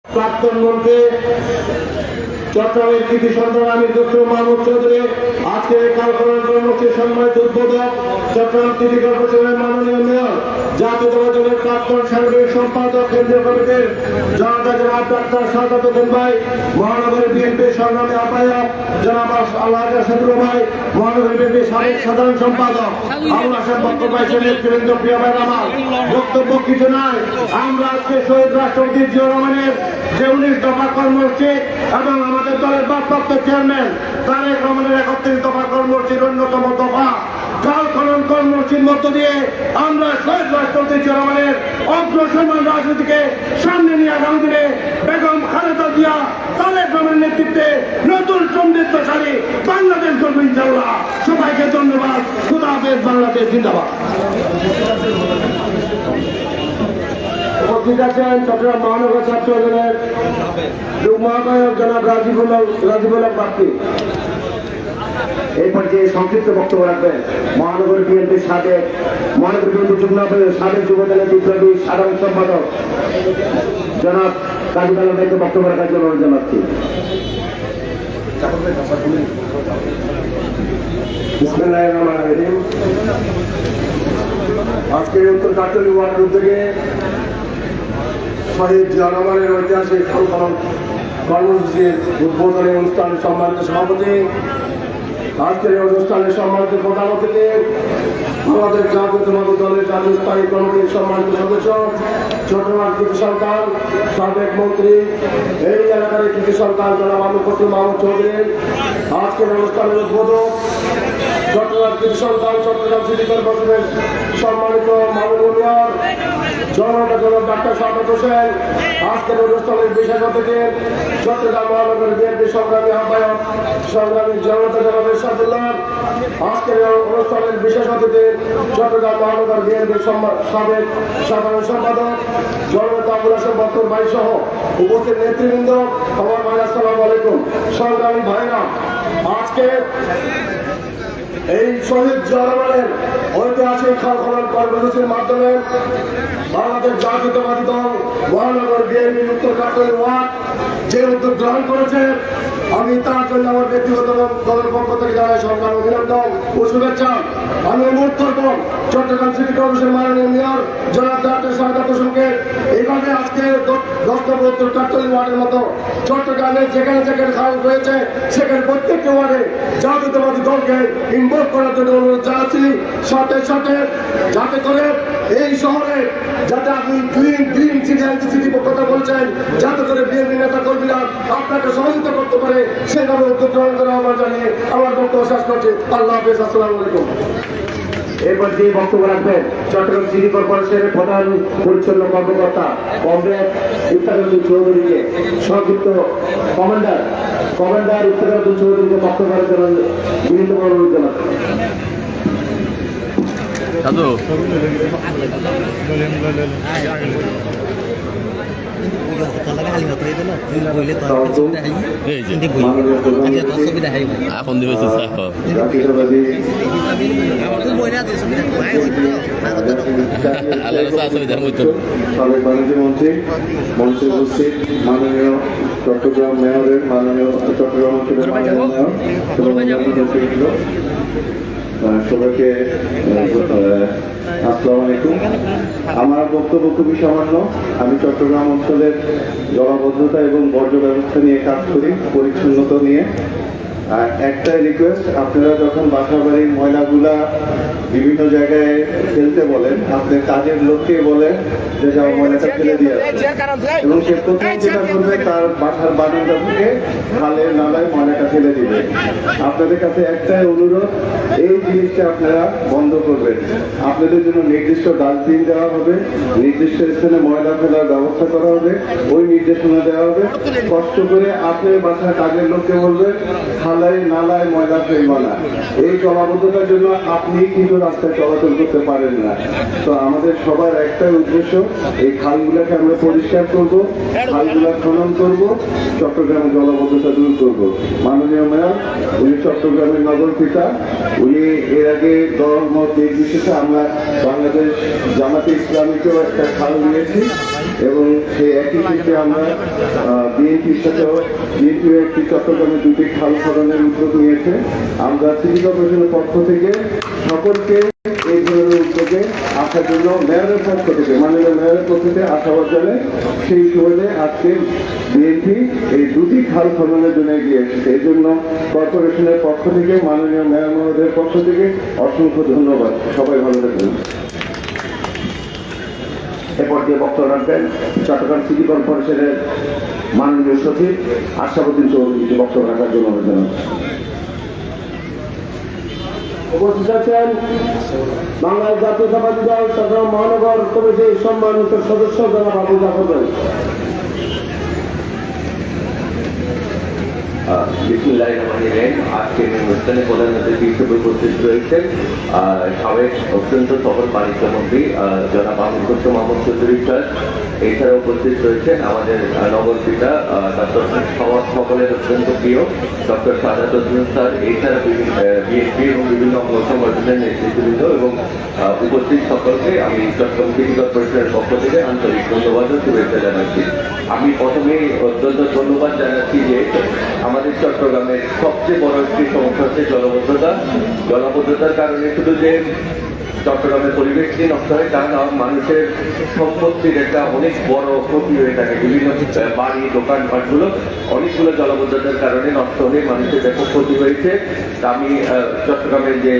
প্রাক্তন মন্ত্রী চট্টগ্রামের কৃতি সন্তান আমির ডক্টর মাহমুদ চৌধুরী আজকে কালকরণ কর্মসূচির সম্মানিত উদ্বোধক চট্টগ্রাম সিটি কর্পোরেশনের মাননীয় মেয়র জাতীয়তাবাদী দলের প্রাক্তন সাংগঠনিক সম্পাদক কেন্দ্রীয় কমিটির জনতা জনাব ডাক্তার সাদাত হোসেন ভাই, মহানগর বিএনপির সংগ্রামী আহ্বায়ক জনাব আল্লাহ সদর ভাই, মহানগর বিএনপির সাবেক সাধারণ সম্পাদক আবুল হাসান বক্তব্য নেতৃবৃন্দ, প্রিয় ভাই আমার বক্তব্য কিছু নয়। আমরা আজকে শহীদ রাষ্ট্রপতি জিয়া রহমানের যে 19 দফা কর্মসূচি এবং আমাদের দলের ভারপ্রাপ্ত চেয়ারম্যান তারেক রহমানের 31 দফা কর্মসূচির অন্যতম দফা কাল খনন কর্মসূচির মধ্য দিয়ে আমরা শহীদ রাষ্ট্রপতি জিয়া রহমানের অগ্রসরমান রাজনীতিকে সামনে নিয়ে আগামী দিনে বেগম খালেদা জিয়া তারেক রহমানের নেতৃত্বে নতুন সমৃদ্ধশালী বাংলাদেশ গড়বে ইনশাআল্লাহ। সবাইকে ধন্যবাদ। খুদা হাফেজ। বাংলাদেশ জিন্দাবাদ। উপস্থিত আছেন চট্টগ্রাম মহানগর ছাত্র দলের যুগ্ম আহ্বায়ক জনাব রাজিবুল হক বাপ্পি। এই পর্যায়ে সংক্ষিপ্ত বক্তব্য রাখবেন মহানগর বিএনপির যুগ্ম আহ্বায়ক সাবেক যুব দলের বিপ্লবী সাধারণ সম্পাদক জনাব কাজী আলম ভাইকে বক্তব্য রাখার জন্য অনুরোধ জানাচ্ছি। বিসমিল্লাহির রহমানির রহিম। আজকে উত্তর কাটলি ওয়ার্ড উদ্যোগে শহীদ জিয়া রহমানের ঐতিহাসিক খাল খনন কর্মসূচির উদ্বোধনী অনুষ্ঠানের সম্মানিত সভাপতি, আজকের এই অনুষ্ঠানের সম্মানিত প্রধান অতিথি, আমাদের জাতীয়তাবাদী দলের জাতীয় স্থায়ী কমিটির সম্মানিত সদস্য, চট্টগ্রাম কৃতি সন্তান সাবেক মন্ত্রী, এই এলাকার কৃতি সন্তান জনাব আমির মাহমুদ চৌধুরী, আজকের অনুষ্ঠানের উদ্বোধক চট্টগ্রাম কৃতি সন্তান চট্টগ্রাম সিটি কর্পোরেশনের সম্মানিত মাননীয় মেয়র জনতা জনাব ডাক্তার সাদাত হোসেন, আজকের অনুষ্ঠানের বিশেষ অতিথি চট্টগ্রাম মহানগর বিএনপি সংগ্রামী আহ্বায়ক সংগ্রামী জনতা জনাব এরশাদুল্লাহ, আজকের অনুষ্ঠানের বিশেষ অতিথি চট্টগ্রাম মহানগর বিএনপির সাবেক সাধারণ সম্পাদক জনতা আবুল হাসান বক্তব্য ভাই সহ উপস্থিত নেতৃবৃন্দ, আমার ভাই আসসালামু আলাইকুম। সংগ্রামী ভাইরা, আজকে এই শহীদ জিয়া রহমানের ঐতিহাসিক খাল খনন কর্মসূচির মাধ্যমে বাংলাদেশ জাতীয়তাবাদী দল মহানগর বিএনপি উত্তর কাটলি ওয়ার্ড যে উদ্যোগ গ্রহণ করেছে, আমি তার জন্য আমার ব্যক্তিগত দলের পক্ষ থেকে জানাই সংগ্রাম অভিনন্দন ও শুভেচ্ছা। আমি অনুরোধ করব চট্টগ্রাম সিটি কর্পোরেশন মাননীয় মেয়র জনাব ডাক্তার সাদাত হোসেনকে এইভাবে আজকে 10 নম্বর উত্তর কাটলি ওয়ার্ডের মতো চট্টগ্রামের যেখানে যেখানে খাল হয়েছে সেখানে প্রত্যেকটি ওয়ার্ডে জাতীয়তাবাদী দলকে ইনভলভ করার জন্য অনুরোধ জানাচ্ছি। সাথে সাথে যাতে করে এই শহরে যাতে আপনি গ্রিন সিটি কথা বলছেন, যাতে করে বিএনপি নেতা কর্মীরা আপনাকে সহযোগিতা করতে পারে সেভাবে উদ্যোগ গ্রহণ করা আহ্বান জানিয়ে আমার বক্তব্য শেষ করছি। আল্লাহ হাফেজ। আসসালামু আলাইকুম। এরপর যে বক্তব্য রাখবেন চট্টগ্রাম সিটি কর্পোরেশনের প্রধান পরিচ্ছন্ন কর্মকর্তা কমরেড ইফতারুদ্দিন চৌধুরীকে সংযুক্ত কমান্ডার ইফতারুদ্দিন চৌধুরীকে বক্তব্য রাখার জন্য বিভিন্ন অনুরোধ জানাচ্ছি। মন্ত্রী উপস্থিত মাননীয় চট্টগ্রাম মেয়রের চট্টগ্রাম অঞ্চলের মাননীয় মেয়র সবাইকে আসসালামু আলাইকুম। আমার বক্তব্য খুবই সামান্য। আমি চট্টগ্রাম অঞ্চলের জলাবদ্ধতা এবং বর্জ্য ব্যবস্থা নিয়ে কাজ করি, পরিচ্ছন্নতা নিয়ে। একটাই রিকোয়েস্ট, আপনারা যখন বাসা বাড়ির ময়লাগুলা বিভিন্ন জায়গায় ফেলতে বলেন, আপনার কাজের লোককে বলেন যে যাও ময়লাটা ফেলে দিয়ে আসে, এবং সে প্রথম যেটা করবে তার বাসার বারান্দা থেকে খালে নালায় ময়লাটা ফেলে দিবে। আপনাদের কাছে একটাই অনুরোধ, এই জিনিসটা আপনারা বন্ধ করবেন। আপনাদের জন্য নির্দিষ্ট ডাস্টবিন দেওয়া হবে, নির্দিষ্ট স্থানে ময়লা ফেলার ব্যবস্থা করা হবে, ওই নির্দেশনা দেওয়া হবে। কষ্ট করে আপনার বাসার কাজের লোককে বলবেন নালায় ময়লা ফেলবো না। এই জলাবদ্ধতার জন্য আপনি কিন্তু রাস্তায় চলাচল করতে পারেন না। তো আমাদের সবার একটাই উদ্দেশ্য, এই খালগুলাকে আমরা পরিষ্কার করব, খালগুলা খনন করব, চট্টগ্রামে জলাবদ্ধতা দূর করব। মাননীয় মেয়র উনি চট্টগ্রামের নগর পিতা, উনি এর আগে দল মত নির্বিশেষে আমরা বাংলাদেশ জামাতে ইসলামীকেও একটা খাল নিয়েছি, এবং সেই একই ক্ষেত্রে আমরা বিএনপির সাথেও বিএনপির একটি চট্টগ্রামে দুটি খাল খননের উদ্যোগ নিয়েছে। আমরা সিটি কর্পোরেশনের পক্ষ থেকে সকলকে এই ধরনের উদ্যোগে আসার জন্য মেয়রের পক্ষ থেকে মাননীয় মেয়রের পক্ষ থেকে আশাবাদ জানাই। সেই সুবাদে আজকে বিএনপি এই দুটি খাল খননের জন্য এগিয়ে এসেছে। এই জন্য কর্পোরেশনের পক্ষ থেকে মাননীয় মেয়র মহোদয়ের পক্ষ থেকে অসংখ্য ধন্যবাদ। সবাই ভালো থাকবেন। এরপর যে বক্তব্য রাখবেন চট্টগ্রাম সিটি কর্পোরেশনের মাননীয় সচিব আশরাফুদ্দিন চৌধুরীকে বক্তব্য রাখার জন্য অনুরোধ জানাচ্ছি। উপস্থিত আছেন বাংলাদেশ জাতীয়তাবাদী দল চট্টগ্রাম মহানগর কমিটির সম্মানিত সদস্য জনাব আবু জাফর ভাই। বিসমিল্লাহির রহমানির রহিম। আজকের অনুষ্ঠানে প্রধান অতিথি হিসেবে উপস্থিত রয়েছেন সাবেক অত্যন্ত সফল বাণিজ্য মন্ত্রী জনাব মাহমুদ চৌধুরী স্যার। এছাড়া উপস্থিত রয়েছেন আমাদের নগর পিতা ডক্টর সকলের অত্যন্ত প্রিয় ডক্টর সাদাত হোসেন স্যার। এছাড়া বিএনপি এবং বিভিন্ন অঙ্গ সংগঠনের নেতৃত্ববৃন্দ এবং উপস্থিত সকলকে আমি চট্টগ্রাম সিটি কর্পোরেশনের পক্ষ থেকে আন্তরিক ধন্যবাদ ও শুভেচ্ছা জানাচ্ছি। আমি প্রথমেই অত্যন্ত ধন্যবাদ জানাচ্ছি যে আমাদের চট্টগ্রামের সবচেয়ে বড় একটি সমস্যা হচ্ছে জলাবদ্ধতার কারণে শুধু যে চট্টগ্রামের পরিবেশটি নষ্ট হয় তা না, মানুষের সম্পত্তির একটা অনেক বড় ক্ষতি হয়ে থাকে। বিভিন্ন বাড়ি দোকানপাটগুলো অনেকগুলো জলাবদ্ধতার কারণে নষ্ট হয়ে মানুষের ব্যাপক ক্ষতি হয়েছে। তা আমি চট্টগ্রামের যে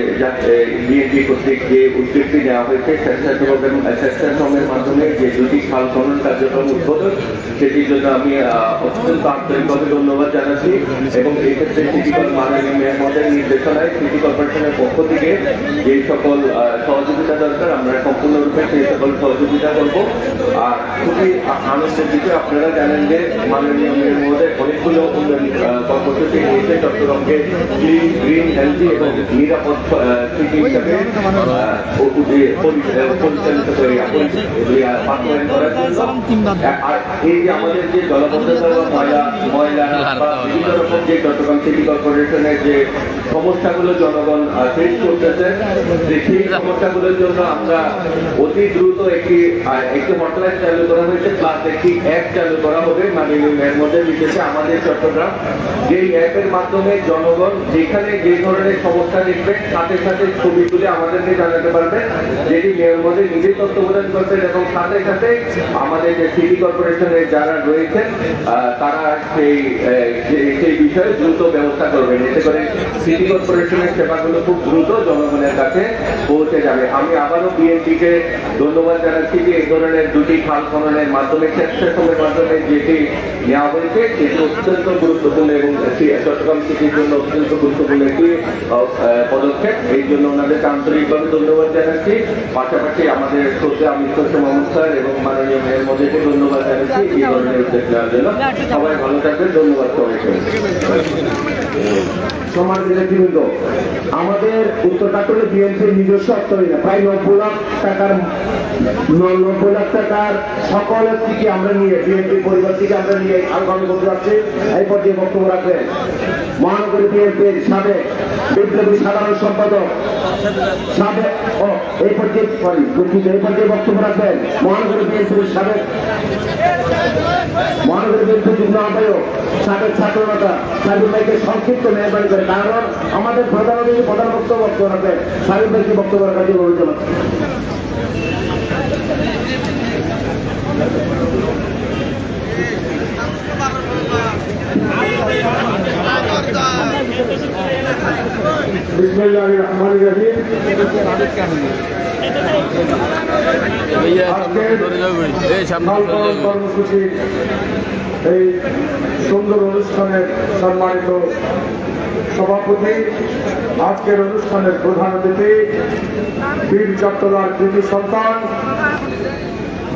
বিএনপি কর্তৃক যে উদ্যোগটি নেওয়া হয়েছে স্বেচ্ছাশ্রমের মাধ্যমে যে দুটি খাল খনন কার্যক্রম উদ্বোধন, সেটির জন্য আমি অত্যন্ত আন্তরিকভাবে ধন্যবাদ জানাচ্ছি। এবং এই ক্ষেত্রে সিটি মাননীয় মেয়র মহোদয়ের নির্দেশনায় সিটি কর্পোরেশনের পক্ষ থেকে যে সকল সহযোগিতা দরকার আমরা সম্পূর্ণরূপে সেই সকল সহযোগিতা করব। আর খুবই আনন্দের বিষয়, আপনারা জানেন যে মাননীয় মেয়র মহোদয় অনেকগুলো উন্নয়ন কর্মসূচি নিয়েছে চট্টগ্রামকে ক্লিন, গ্রিন, হেলদি এবং নিরাপদ সিটি হিসাবে পরিচালিত করে বাস্তবায়ন করার জন্য। আর এই যে আমাদের যে জলাবদ্ধতা ময়লা বা বিভিন্ন রকম যে চট্টগ্রাম সিটি কর্পোরেশনের যে সমস্যাগুলো জনগণ ফেস করতেছে, সেই সমস্যাগুলোর জন্য আমরা অতি দ্রুত একটি হটলাইন চালু করা হয়েছে, প্লাস একটি অ্যাপ চালু করা হবে মাননীয় মেয়র মধ্যে। বিশেষে আমাদের চট্টগ্রাম যেই অ্যাপের মাধ্যমে জনগণ যেখানে যে ধরনের সমস্যা দেখবেন সাথে সাথে ছবি তুলে আমাদেরকে জানাতে পারবেন, যেটি মেয়র মধ্যে নিজেই তত্ত্বাবধান করবেন এবং সাথে সাথে আমাদের যে সিটি কর্পোরেশনের যারা রয়েছেন তারা সেই বিষয়ে দ্রুত ব্যবস্থা করবেন। এতে করে সিটি কর্পোরেশনের সেবাগুলো খুব দ্রুত জনগণের কাছে পৌঁছে যাবে। আমি আবারও বিএনপিকে ধন্যবাদ জানাচ্ছি যে এই ধরনের দুটি খাল খননের মাধ্যমে স্বেচ্ছাশ্রমের মাধ্যমে যেটি নেওয়া হয়েছে সেটি অত্যন্ত গুরুত্বপূর্ণ এবং চট্টগ্রাম সিটির জন্য অত্যন্ত গুরুত্বপূর্ণ একটি পদক্ষেপ। এই জন্য ওনাদেরকে আন্তরিকভাবে ধন্যবাদ জানাচ্ছি। পাশাপাশি আমাদের শ্রদ্ধা মাহমুদ স্যার এবং মাননীয় মেয়র মহোদয়কে ধন্যবাদ জানাচ্ছি এই ধরনের উদ্যোগ নেওয়ার জন্য। সবাই ভালো থাকবেন। ধন্যবাদ সবাইকে। সম্মানিত নেতৃবৃন্দ, আমাদের উত্তর কাটলে বিএনপির নিজস্ব অর্থনীতি প্রায় 90 লাখ টাকার সকলের থেকে আমরা নিয়ে বিএনপি পরিবার থেকে আমরা নিয়ে আলোচনা করতে যাচ্ছি। এই পর্যায়ে বক্তব্য রাখবেন মহানগরী বিএনপির সাবেক বিপ্লবী সাধারণ সম্পাদক এই পর্যায়ে বক্তব্য রাখবেন মহানগরী বিএনপির যুগ্ম আহ্বায়ক সাবেক ছাত্রনেতা সাবির ভাইকে সংক্ষিপ্ত মেহরবানি করে, কারণ আমাদের প্রধান অতিথি প্রধান বক্তব্য রাখবেন। সাবির ভাইকে বক্তব্য রাখার জন্য অনুরোধ জানাচ্ছি। বিসমিল্লাহির রহমানির রহিম। কর্মসূচি এই সুন্দর অনুষ্ঠানের সম্মানিত সভাপতি, আজকের অনুষ্ঠানের প্রধান অতিথি বীর চট্টলার কৃতি সন্তান,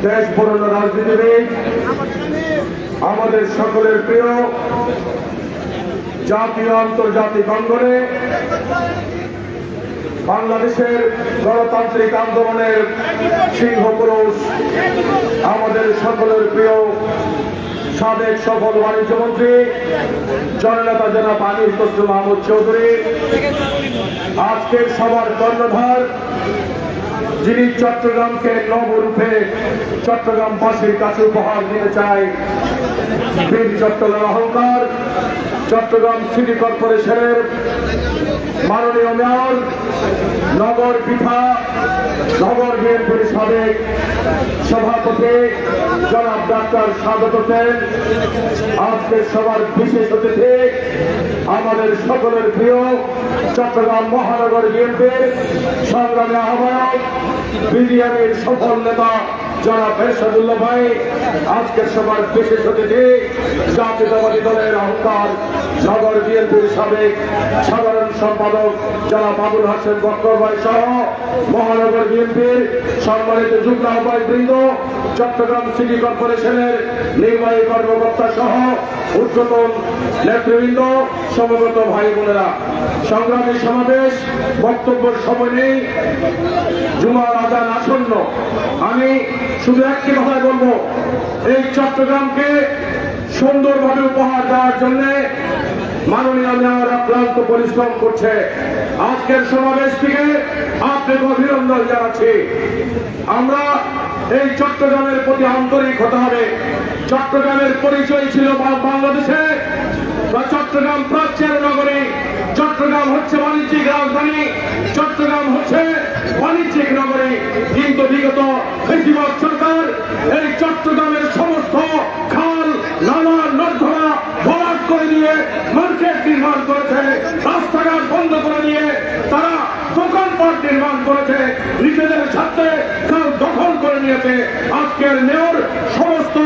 দেশ বরণ্য রাজনীতিবিদ, আমাদের সকলের প্রিয়, জাতীয় আন্তর্জাতিক অঙ্গনে বাংলাদেশের গণতান্ত্রিক আন্দোলনের সিংহপুরুষ, আমাদের সকলের প্রিয় সাবেক সফল বাণিজ্য মন্ত্রী জননেতা জনাব আমির খসরু মাহমুদ চৌধুরী, আজকের সবার কর্ণধার যিনি চট্টগ্রামকে নবরূপে চট্টগ্রামবাসীর কাছে উপহার দিতে চায়। বীর চট্টগ্রাম অহংকার চট্টগ্রাম সিটি কর্পোরেশনের মাননীয় মেয়র নগর পিঠা নগর বিএনপির সাবেক সভাপতি জনাব ডাক্তার সাদত হোসেন, আজকের সবার বিশেষ অতিথি আমাদের সকলের প্রিয় চট্টগ্রাম মহানগর বিএনপির সংগ্রামী আহ্বায়ক বিজিএমের সফল নেতা জনাব এরশাদুল্লাহ ভাই, আজকের সবার বিশেষ অতিথি জাতীয়তাবাদী দলের অহংকার নগর বিএনপির সাবেক সাধারণ সম্পাদক জনাব আবুল হাসেম বক্কর ভাই সহ মহানগর বিএনপির সম্মানিত যুগ্ম আহ্বায়ক বৃন্দ, চট্টগ্রাম সিটি কর্পোরেশনের নির্বাহী কর্মকর্তা সহ ঊর্ধ্বতন নেতৃবৃন্দ, সমবেত ভাই বোনেরা, সংগ্রামী সমাবেশ বক্তব্যের সময় নেই, জুমার আজান আসন্ন। আমি শুধু একটি কথাই বলবো, এই চট্টগ্রামকে সুন্দরভাবে উপহার দেওয়ার জন্য মাননীয় মেয়র অক্লান্ত পরিশ্রম করছে। আজকের সমাবেশ থেকে আপনাকে অভিনন্দন জানাচ্ছি। আমরা এই চট্টগ্রামের প্রতি আন্তরিক হতে হবে। চট্টগ্রামের পরিচয় ছিল বাংলাদেশে বা চট্টগ্রাম প্রাচ্যের নগরী, চট্টগ্রাম হচ্ছে বাণিজ্যিক রাজধানী, চট্টগ্রাম হচ্ছে বাণিজ্যিক নগরী। কিন্তু বিগত ফেসিবাদ সরকার এই চট্টগ্রামের সমস্ত খাল নালা নর্দমা ভরাট করে দিয়ে মার্কেট নির্মাণ করেছে, রাস্তাঘাট বন্ধ করে দিয়ে তারা দোকানপাট নির্মাণ করেছে, নিজেদের স্বার্থে খাল দখল করে নিয়েছে। আজকের মেয়র সমস্ত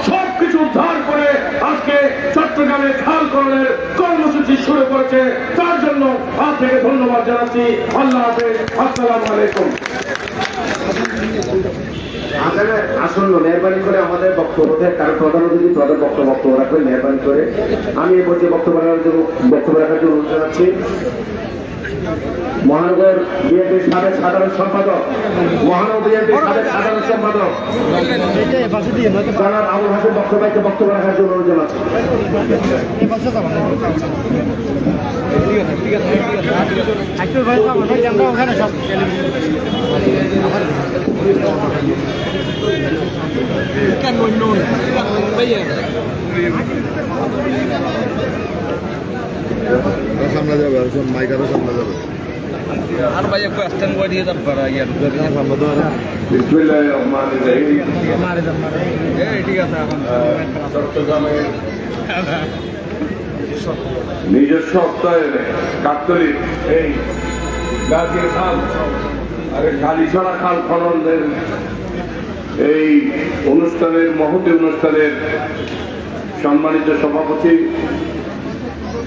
সবকিছু উদ্ধার করে আজকে চট্টগ্রামে খাল করণের কর্মসূচি শুরু করেছে। তার জন্য আপনাকে ধন্যবাদ জানাচ্ছি। আল্লাহ হাফেজ, আসসালামু আলাইকুম। আপনারা আসন্ন মেহরবানি করে আমাদের বক্তব্য কারণ প্রধান অতিথি তাদের বক্তব্য রাখবেন, মেহরবানি করে। আমি এই পর্যায়ে বক্তব্য রাখার জন্য অনুরোধ জানাচ্ছি মহানগর বিএনপির সাবেক সাধারণ সম্পাদক জনাব আবুল হাসেম বক্তব্য রাখার জন্য অনুরোধ জানাচ্ছি। সামনে যাবে আর সব মাইকারও সামনে যাবে আর ভাই একটু আসতেন বই দিয়ে তারপর সামনে তো বিসমিল্লাহির রহমানির রহিম। ঠিক আছে এখন চট্টগ্রামের নিজস্ব অর্থায়নে কাকতলী এই গাজীর খাল আর কালীছড়া খাল খননের এই অনুষ্ঠানের মহতী অনুষ্ঠানের সম্মানিত সভাপতি,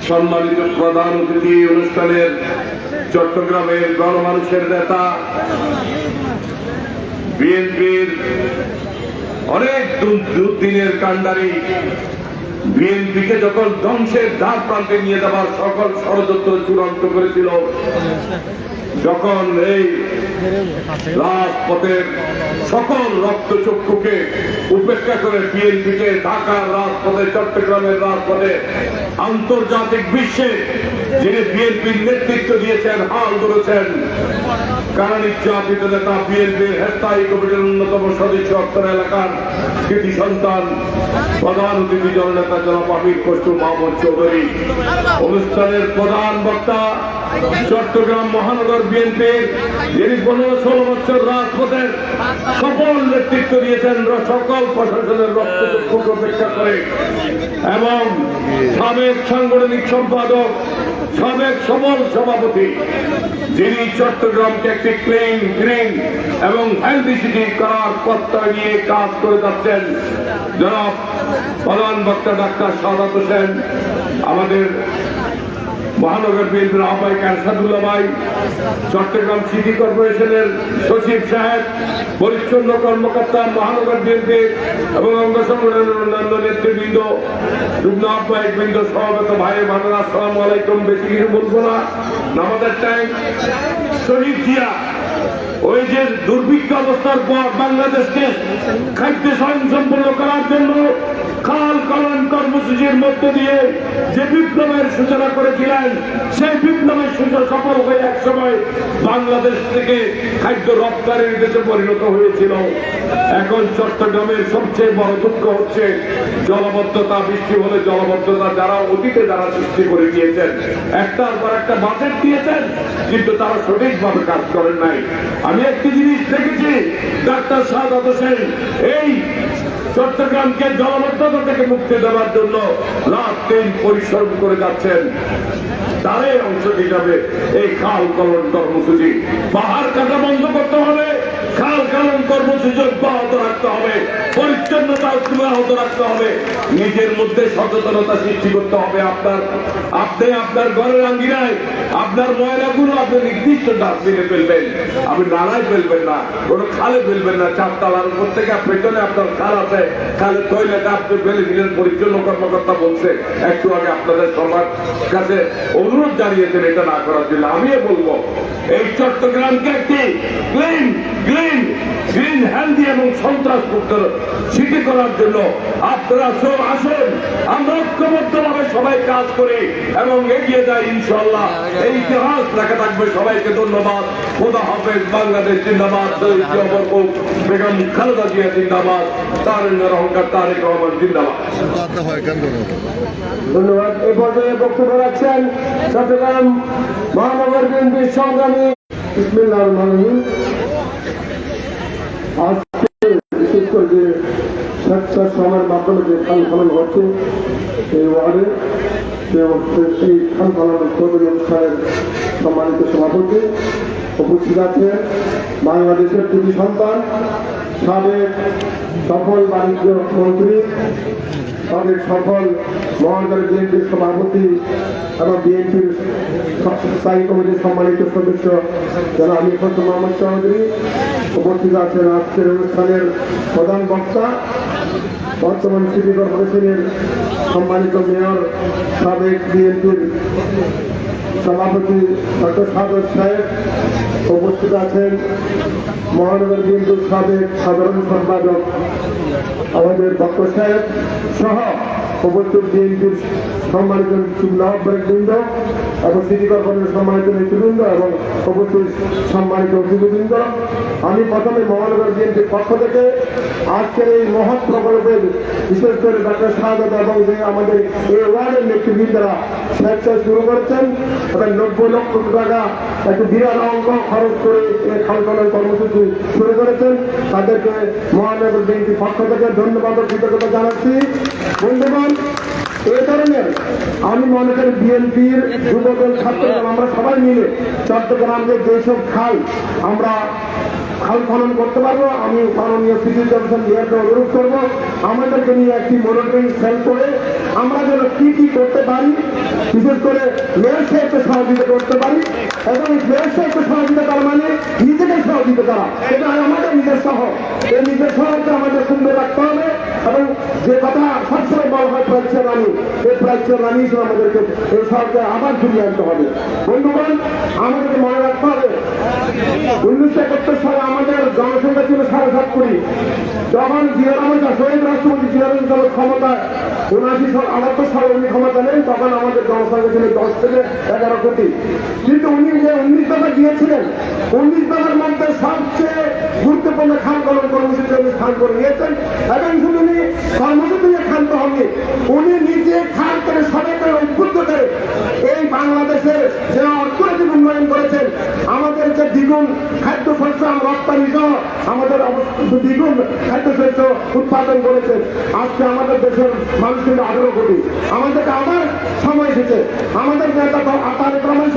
সম্মানিত প্রধান অতিথি, অনুষ্ঠানের চট্টগ্রামের গণমানুষের নেতা, বিএনপির অনেক দুদিনের কাণ্ডারি, বিএনপিকে যখন ধ্বংসের ধার প্রান্তে নিয়ে যাওয়ার সকল ষড়যন্ত্র চূড়ান্ত করেছিল, যখন এই রাজপথের সকল রক্তচক্ষুকে উপেক্ষা করে বিএনপিকে ঢাকার রাজপথে, চট্টগ্রামের রাজপথে, আন্তর্জাতিক বিশ্বে যিনি বিএনপির নেতৃত্ব দিয়েছেন, হাল ধরেছেন, কারণিক জাতীয় নেতা, বিএনপির স্থায়ী কমিটির অন্যতম সদস্য, অত্তর এলাকার কৃতি সন্তান, প্রধান অতিথি জননেতা জনাব আমির খসরু মাহমুদ চৌধুরী, অনুষ্ঠানের প্রধান বক্তা চট্টগ্রাম মহানগর বিএনপির যিনি 15-16 বছর রাজপথের সফল নেতৃত্ব দিয়েছেন সকল প্রশাসনের রক্তচক্ষুকে উপেক্ষা করে, এবং সাবেক সাংগঠনিক সম্পাদক, সাবেক সফল সভাপতি, যিনি চট্টগ্রামকে একটি ক্লিন, গ্রিন এবং হেলদি সিটি করার প্রত্যয় নিয়ে কাজ করে যাচ্ছেন জনাব প্রধান বক্তা ডাক্তার সাদাত হোসেন, আমাদের মহানগর বিএনপির আহ্বায়ক এরশাদুল্লাহ ভাই, চট্টগ্রাম সিটি কর্পোরেশনের সচিব সাহেব, পরিচ্ছন্ন কর্মকর্তা, মহানগর বিএনপি এবং অঙ্গ সংগঠনের অন্যান্য নেতৃবৃন্দ, যুগ্ম আহ্বায়ক বৃন্দ, সমবেত ভাই বোনেরা, আসসালামু আলাইকুম। বেশি কিছু বলবো না, আমাদের টাইম। শহীদ জিয়া ওই যে দুর্ভিক্ষ অবস্থার পর বাংলাদেশকে খাদ্য স্বয়ংসম্পূর্ণ করার জন্য খাল খনন কর্মসূচি কর্মসূচির মধ্য দিয়ে যে বিপ্লবের সূচনা করেছিলেন, সেই বিপ্লবের সূচনা সফল হয়ে একসময় বাংলাদেশ থেকে খাদ্য রপ্তানির দেশে পরিণত হয়েছিল। এখন চট্টগ্রামের সবচেয়ে বড় দুঃখ হচ্ছে জলাবদ্ধতা। বৃষ্টি হলে জলাবদ্ধতা যারা অতীতে যারা সৃষ্টি করে দিয়েছেন, একটার পর একটা বাজেট দিয়েছেন, কিন্তু তারা সঠিকভাবে কাজ করেন নাই। আমি একটি জিনিস দেখেছি, ডাক্তার সাদাত হোসেন এই চট্টগ্রামকে জলাবদ্ধতা থেকে মুক্তি দেওয়ার জন্য রাত দিন পরিশ্রম করে যাচ্ছেন। তারই অংশ হিসাবে এই খাল খনন কর্মসূচি পাহাড় কাটা বন্ধ করতে হবে, খাল খনন কর্মসূচি অব্যাহত রাখতে হবে, পরিচ্ছন্নতা অব্যাহত রাখতে হবে, নিজের মধ্যে সচেতনতা সৃষ্টি করতে হবে। আপনি আপনার ঘরের আঙ্গিনায় আপনার ময়লাগুলো আপনি নির্দিষ্ট ডাস্টবিনে ফেলবেন, আপনি নালায় ফেলবেন না, কোনো খালে ফেলবেন না। চারতলার উপর থেকে পেছনে আপনার খাল আছে, খালের টয়লেটে আপনি ফেলে দিলেন। পরিচ্ছন্ন কর্মকর্তা বলছে একটু আগে আপনাদের সবার কাছে অনুরোধ জানিয়েছেন এটা না করার জন্য। আমিও বলবো এই চট্টগ্রামকে একটি গ্রিন হেলদি এবং সন্ত্রাস মুক্ত সিটি করার জন্য আপনারা সব আসুন, আমরা ঐক্যবদ্ধভাবে সবাই কাজ করি এবং এগিয়ে যাই। ইনশাআল্লাহ এই ইতিহাস লেখা থাকবে। সবাইকে ধন্যবাদ। খোদা হাফেজ। বাংলাদেশ জিন্দাবাদ। বেগম খালেদা জিয়া জিন্দাবাদ। তারেক অহংকার তারেক রহমান জিন্দাবাদ। ধন্যবাদ। এই পর্যায়ে বক্তব্য রাখছেন চট্টগ্রাম মহানগর বিএনপির সংগ্রামী বিসমিল্লাহির রহমানির রহিম। আজকে বিশেষ করে যে স্বেচ্ছাশ্রমের মাধ্যমে যে খাল খনন হচ্ছে এই ওয়ার্ডে, সেই খাল খনন কর্মী অনুষ্ঠানের সম্মানিত সভাপতি উপস্থিত আছেন বাংলাদেশের কৃষি সন্তান, সাবেক সফল বাণিজ্য মন্ত্রী, সাবেক সফল মহানগর বিএনপির সভাপতি এবং বিএনপির স্থায়ী কমিটির সম্মানিত সদস্য যারা আমির হোসেন মোহাম্মদ চৌধুরী। উপস্থিত আছেন আজকের অনুষ্ঠানের প্রধান বক্তা, বর্তমান সিটি কর্পোরেশনের সম্মানিত মেয়র, সাবেক বিএনপির সভাপতি ডক্টর সাদত সাহেব। উপস্থিত আছেন মহানগর বিএনপির সাবেক সাধারণ সম্পাদক আমাদের ডক্টর সাহেব সহ উপস্থিত বিএনপির সম্মানিত যুগ্মবৃন্দ এবং সিটি কর্পোরেশনের সম্মানিত নেতৃবৃন্দ এবং উপস্থিত সম্মানিত অতিথিবৃন্দ। আমি প্রথমে মহানগর বিএনপির পক্ষ থেকে আজকের এই মহৎ প্রকল্পের বিশেষ করে ডক্টর সাদত এবং যে আমাদের এই ওয়ার্ডের নেতৃবৃন্দরা স্বেচ্ছায় শুরু করেছেন এবং 90 লক্ষ টাকা একটি বিরাট অঙ্ক খরচ করে এই খাল খনন কর্মসূচি শুরু করেছেন, তাদেরকে মহানগর বিএনপির পক্ষ থেকে ধন্যবাদ ও কৃতজ্ঞতা জানাচ্ছি। বন্ধুগণ, এই ধরনের আমি মনে করি বিএনপির যুবদল ছাত্রদল আমরা সবাই মিলে চট্টগ্রামের যেসব খাল আমরা খাল খনন করতে পারবো, আমি মাননীয় সিটি কর্পোরেশন মেয়রকে অনুরোধ করবো আমাদেরকে নিয়ে একটি মনিটরিং সেল করে আমরা যেন কি করতে পারি, বিশেষ করে মেয়র সাহেবকে সহযোগিতা করতে পারি এবং মেয়র সাহেবকে সহযোগিতা করা মানে নিজেকে সহযোগিতা করা, এটা আমাদের নিজের শহর, এই নিজের শহরকে আমাদের সুন্দর রাখতে হবে এবং যে কথা সবসময় বলা হয় প্রাচ্য রানী, এই প্রাচ্য রানী হিসেবে আমাদেরকে এই শহরকে আবার ফিরিয়ে আনতে হবে। বন্ধুগণ, আমাদেরকে মনে রাখতে হবে 1971 সালে আমাদের জনসংখ্যা ছিল 7.5 কোটি। যখন জিয়া রহমান শহীদ রাষ্ট্রপতি জিয়া রহমান ক্ষমতায় 79-78 সালে উনি ক্ষমতা নেন, তখন আমাদের জনসংখ্যা ছিল 10 থেকে 11 কোটি। কিন্তু উনি যে 19 দফা দিয়েছিলেন, 19 দফার মধ্যে সবচেয়ে গুরুত্বপূর্ণ খাল খনন কর্মসূচি উনি স্থান করে নিয়েছেন এবং শুধু উনি কর্মসূচি নিয়ে ক্ষান্ত হননি, উনি নিজে খাল থেকে সবাইকে উদ্বুদ্ধ করে এই বাংলাদেশের যে অর্থনৈতিক উন্নয়ন করেছেন, আমাদের যে দ্বিগুণ খাদ্যশস্য রপ্তানি সহ আমাদের দ্বিগুণ খাদ্যশস্য উৎপাদন করেছেন। আজকে আমাদের দেশের মানুষ কিন্তু 18 কোটি। আমাদেরকে আবার সময় এসেছে, আমাদের নেতা তারেক রহমান